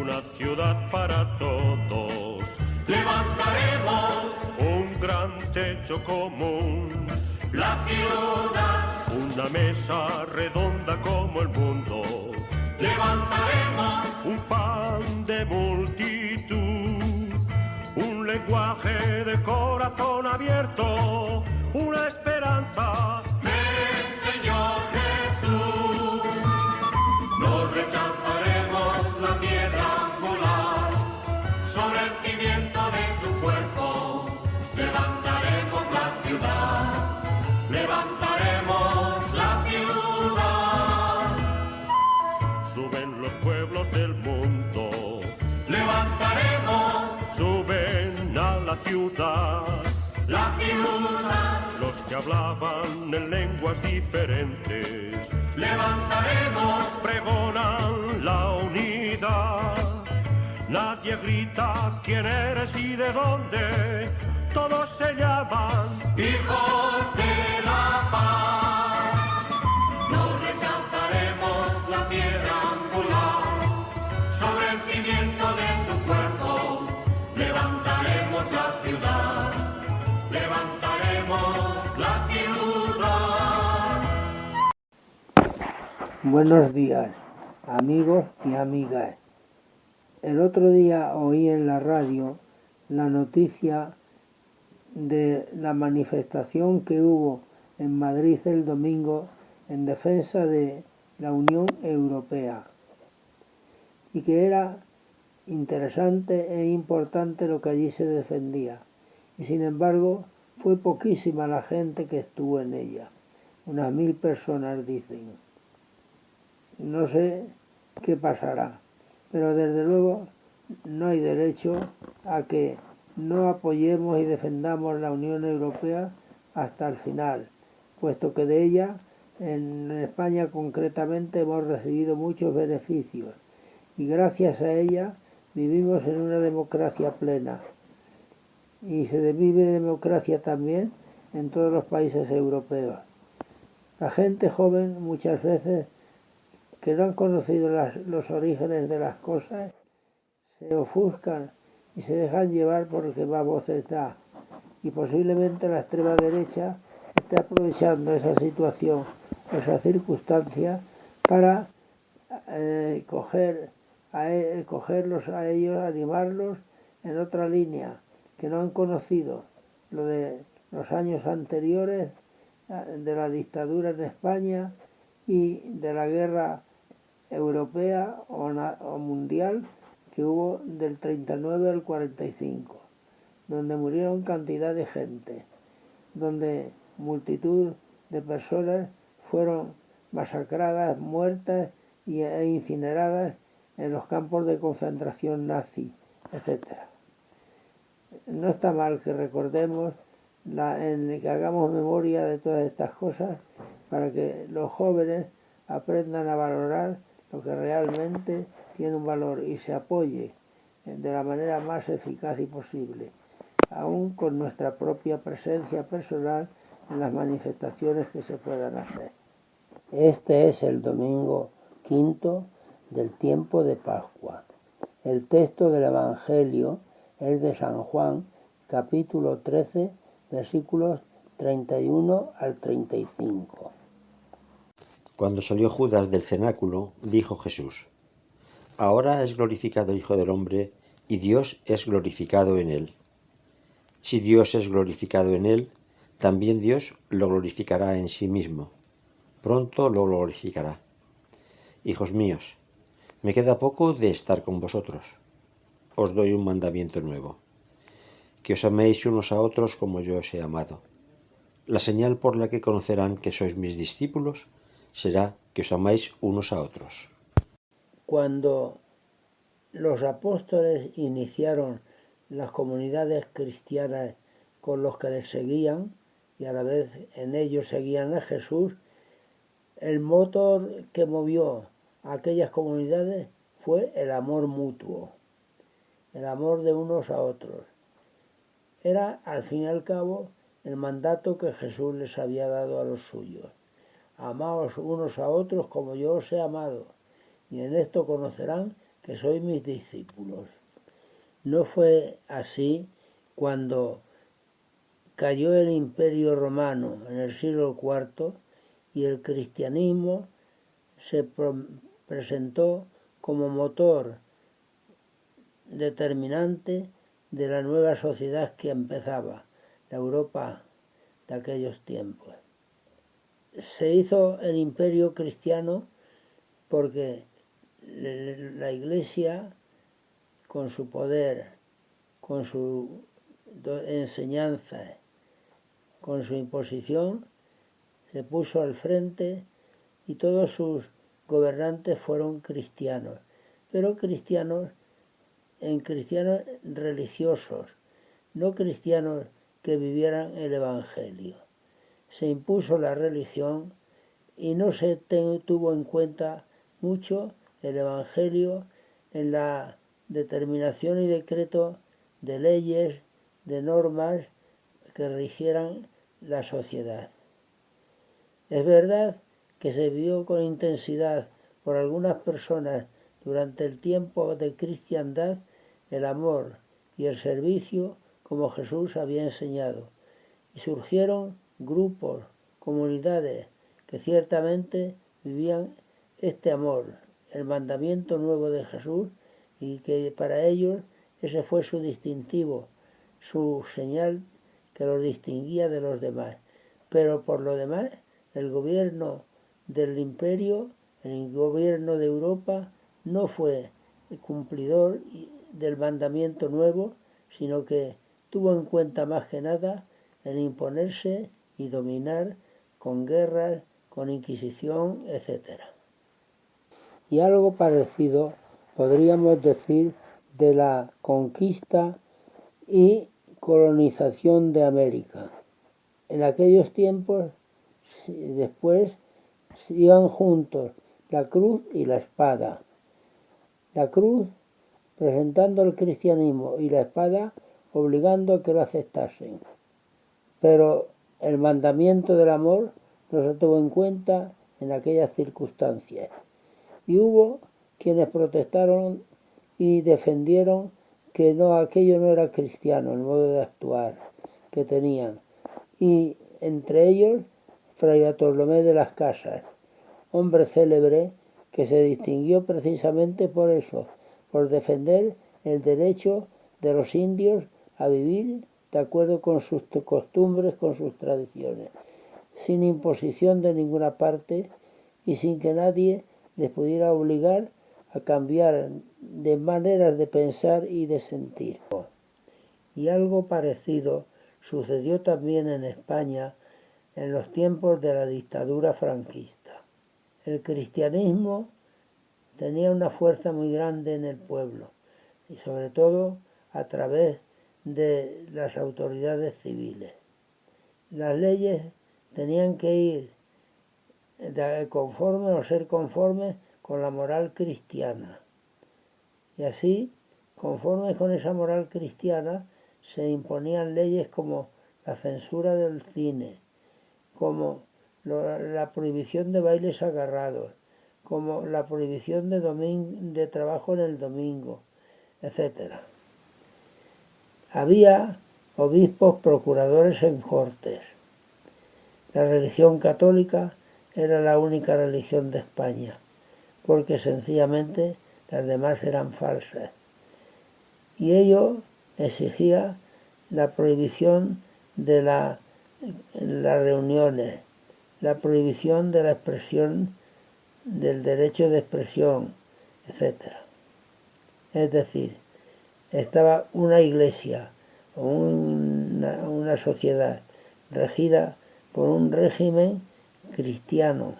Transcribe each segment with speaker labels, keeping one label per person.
Speaker 1: una ciudad para todos.
Speaker 2: Levantaremos
Speaker 1: un gran techo común,
Speaker 2: la ciudad.
Speaker 1: Una mesa redonda como el mundo.
Speaker 2: Levantaremos
Speaker 1: un pan de multitud, un lenguaje de corazón abierto, una esperanza.
Speaker 2: Ven, Señor Jesús, no rechazaremos la piedra angular sobre el cimiento de tu cuerpo. Levantaremos la ciudad, levantaremos la ciudad.
Speaker 1: Suben los pueblos del mundo,
Speaker 2: levantaremos,
Speaker 1: suben a la ciudad.
Speaker 2: La ciudad,
Speaker 1: los que hablaban en lenguas diferentes,
Speaker 2: levantaremos,
Speaker 1: pregonan la unidad. Nadie grita quién eres y de dónde, todos se llaman
Speaker 2: hijos de la paz. No rechazaremos la piedra angular sobre el cimiento de tu cuerpo. Levantaremos la ciudad, levantaremos la ciudad.
Speaker 3: Buenos días, amigos y amigas. El otro día oí en la radio la noticia de la manifestación que hubo en Madrid el domingo en defensa de la Unión Europea, y que era interesante e importante lo que allí se defendía, y sin embargo fue poquísima la gente que estuvo en ella, unas 1000 personas dicen. No sé qué pasará, pero desde luego no hay derecho a que no apoyemos y defendamos la Unión Europea hasta el final, puesto que de ella, en España concretamente, hemos recibido muchos beneficios y gracias a ella vivimos en una democracia plena, y se vive democracia también en todos los países europeos. La gente joven muchas veces, que no han conocido los orígenes de las cosas, se ofuscan y se dejan llevar por el que más voces da, y posiblemente la extrema derecha esté aprovechando esa situación, esa circunstancia, para cogerlos a ellos, animarlos en otra línea que no han conocido, lo de los años anteriores, de la dictadura en España y de la guerra europea o mundial que hubo del 39 al 45, donde murieron cantidad de gente, donde multitud de personas fueron masacradas, muertas e incineradas en los campos de concentración nazi, etc. No está mal que recordemos, que hagamos memoria de todas estas cosas, para que los jóvenes aprendan a valorar lo que realmente tiene un valor y se apoye de la manera más eficaz y posible, aún con nuestra propia presencia personal en las manifestaciones que se puedan hacer. Este es el domingo quinto del tiempo de Pascua. El texto del Evangelio es de San Juan, capítulo 13, versículos 31 al 35.
Speaker 4: Cuando salió Judas del cenáculo, dijo Jesús: Ahora es glorificado el Hijo del Hombre, y Dios es glorificado en él. Si Dios es glorificado en él, también Dios lo glorificará en sí mismo. Pronto lo glorificará. Hijos míos, me queda poco de estar con vosotros. Os doy un mandamiento nuevo: que os améis unos a otros como yo os he amado. La señal por la que conocerán que sois mis discípulos será que os amáis unos a otros.
Speaker 3: Cuando los apóstoles iniciaron las comunidades cristianas con los que les seguían, y a la vez en ellos seguían a Jesús, el motor que movió a aquellas comunidades fue el amor mutuo, el amor de unos a otros. Era, al fin y al cabo, el mandato que Jesús les había dado a los suyos: amaos unos a otros como yo os he amado, y en esto conocerán que sois mis discípulos. No fue así cuando cayó el Imperio Romano en el siglo IV y el cristianismo se presentó como motor determinante de la nueva sociedad que empezaba, la Europa de aquellos tiempos. Se hizo el imperio cristiano porque la Iglesia, con su poder, con su enseñanza, con su imposición, se puso al frente y todos sus gobernantes fueron cristianos, pero cristianos religiosos, no cristianos que vivieran el Evangelio. Se impuso la religión y no se tuvo en cuenta mucho el Evangelio en la determinación y decreto de leyes, de normas que rigieran la sociedad. Es verdad que se vio con intensidad por algunas personas durante el tiempo de cristiandad el amor y el servicio como Jesús había enseñado, y surgieron grupos, comunidades que ciertamente vivían este amor, el mandamiento nuevo de Jesús, y que para ellos ese fue su distintivo, su señal que los distinguía de los demás. Pero por lo demás, el gobierno del imperio, el gobierno de Europa, no fue el cumplidor del mandamiento nuevo, sino que tuvo en cuenta más que nada el imponerse y dominar con guerras, con inquisición, etc. Y algo parecido podríamos decir de la conquista y colonización de América. En aquellos tiempos, después, iban juntos la cruz y la espada. La cruz presentando el cristianismo y la espada obligando a que lo aceptasen. Pero el mandamiento del amor no se tuvo en cuenta en aquellas circunstancias. Y hubo quienes protestaron y defendieron que no, aquello no era cristiano, el modo de actuar que tenían. Y entre ellos, Fray Bartolomé de las Casas, hombre célebre que se distinguió precisamente por eso, por defender el derecho de los indios a vivir de acuerdo con sus costumbres, con sus tradiciones, sin imposición de ninguna parte y sin que nadie les pudiera obligar a cambiar de maneras de pensar y de sentir. Y algo parecido sucedió también en España en los tiempos de la dictadura franquista. El cristianismo tenía una fuerza muy grande en el pueblo y sobre todo a través de las autoridades civiles. Las leyes tenían que ir conforme o ser conformes con la moral cristiana. Y así, conforme con esa moral cristiana, se imponían leyes como la censura del cine, como la prohibición de bailes agarrados, como la prohibición de trabajo en el domingo, etc. Había obispos procuradores en cortes. La religión católica era la única religión de España, porque sencillamente las demás eran falsas. Y ello exigía la prohibición de las reuniones, la prohibición de la expresión, del derecho de expresión, etc. Es decir, estaba una iglesia o una sociedad regida por un régimen cristiano,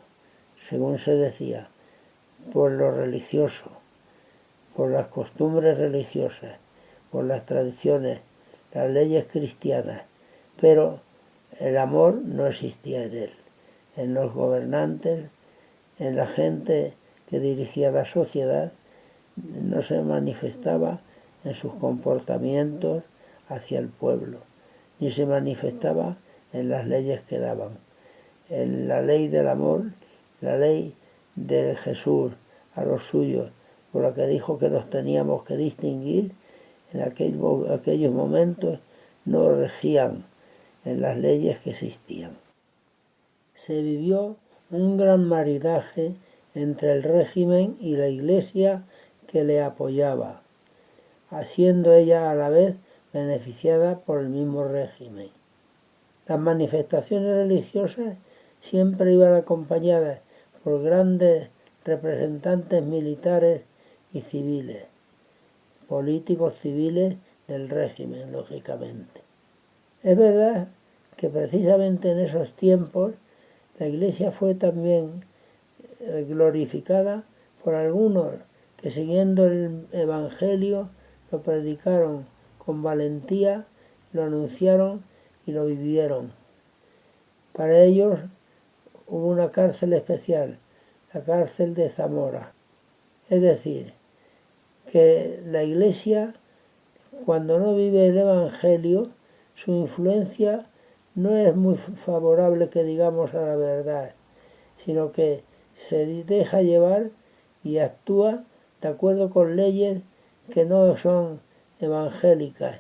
Speaker 3: según se decía, por lo religioso, por las costumbres religiosas, por las tradiciones, las leyes cristianas, pero el amor no existía en él, en los gobernantes, en la gente que dirigía la sociedad, no se manifestaba en sus comportamientos hacia el pueblo, ni se manifestaba en las leyes que daban. En la ley del amor, la ley de Jesús a los suyos, por la que dijo que nos teníamos que distinguir, en aquellos momentos no regían en las leyes que existían. Se vivió un gran maridaje entre el régimen y la Iglesia que le apoyaba, siendo ella a la vez beneficiada por el mismo régimen. Las manifestaciones religiosas siempre iban acompañadas por grandes representantes militares y civiles, políticos civiles del régimen, lógicamente. Es verdad que precisamente en esos tiempos la Iglesia fue también glorificada por algunos que, siguiendo el Evangelio, lo predicaron con valentía, lo anunciaron y lo vivieron. Para ellos hubo una cárcel especial, la cárcel de Zamora. Es decir, que la Iglesia, cuando no vive el Evangelio, su influencia no es muy favorable, que digamos, a la verdad, sino que se deja llevar y actúa de acuerdo con leyes que no son evangélicas,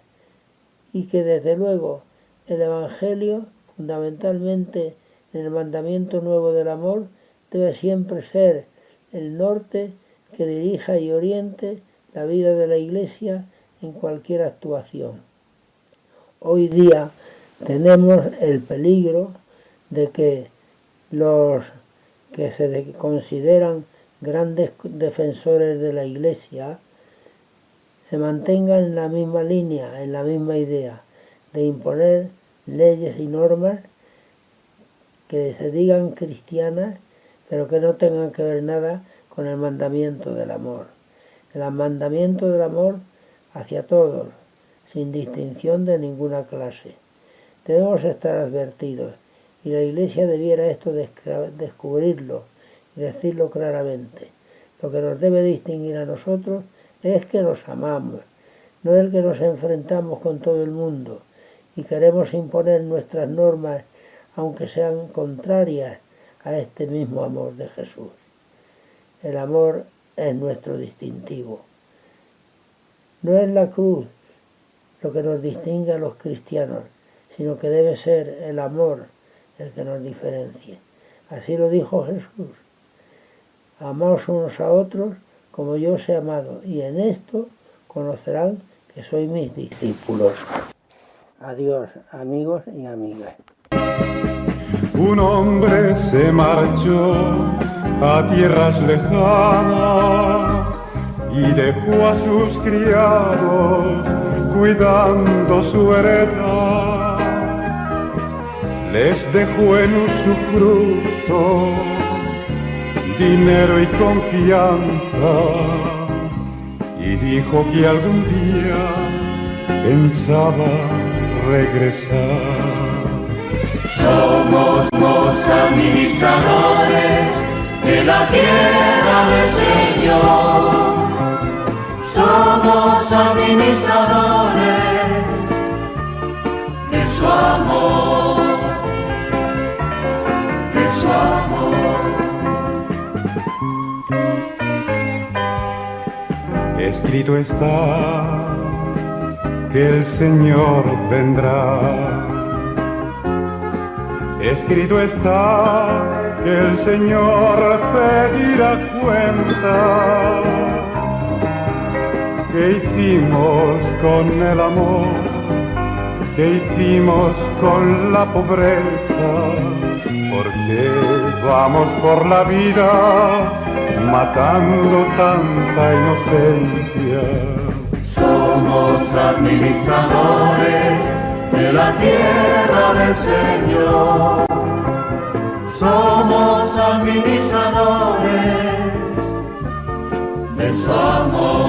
Speaker 3: y que desde luego el Evangelio, fundamentalmente en el mandamiento nuevo del amor, debe siempre ser el norte que dirija y oriente la vida de la Iglesia en cualquier actuación. Hoy día tenemos el peligro de que los que se consideran grandes defensores de la Iglesia se mantengan en la misma línea, en la misma idea, de imponer leyes y normas que se digan cristianas, pero que no tengan que ver nada con el mandamiento del amor. El mandamiento del amor hacia todos, sin distinción de ninguna clase. Debemos estar advertidos, y la Iglesia debiera esto descubrirlo y decirlo claramente. Lo que nos debe distinguir a nosotros es que nos amamos, no es que nos enfrentamos con todo el mundo y queremos imponer nuestras normas, aunque sean contrarias a este mismo amor de Jesús. El amor es nuestro distintivo. No es la cruz lo que nos distingue a los cristianos, sino que debe ser el amor el que nos diferencie. Así lo dijo Jesús. Amaos unos a otros como yo os he amado, y en esto conocerán que sois mis discípulos. Adiós, amigos y amigas.
Speaker 5: Un hombre se marchó a tierras lejanas y dejó a sus criados cuidando su heredad. Les dejó en usufructo dinero y confianza, y dijo que algún día pensaba regresar.
Speaker 2: Somos los administradores de la tierra del Señor. Somos administradores de su amor, de su amor.
Speaker 5: Escrito está que el Señor vendrá. Escrito está que el Señor pedirá cuenta. ¿Qué hicimos con el amor? ¿Qué hicimos con la pobreza? ¿Por qué vamos por la vida matando tanta inocencia?
Speaker 2: Somos administradores de la tierra del Señor. Somos administradores de su amor.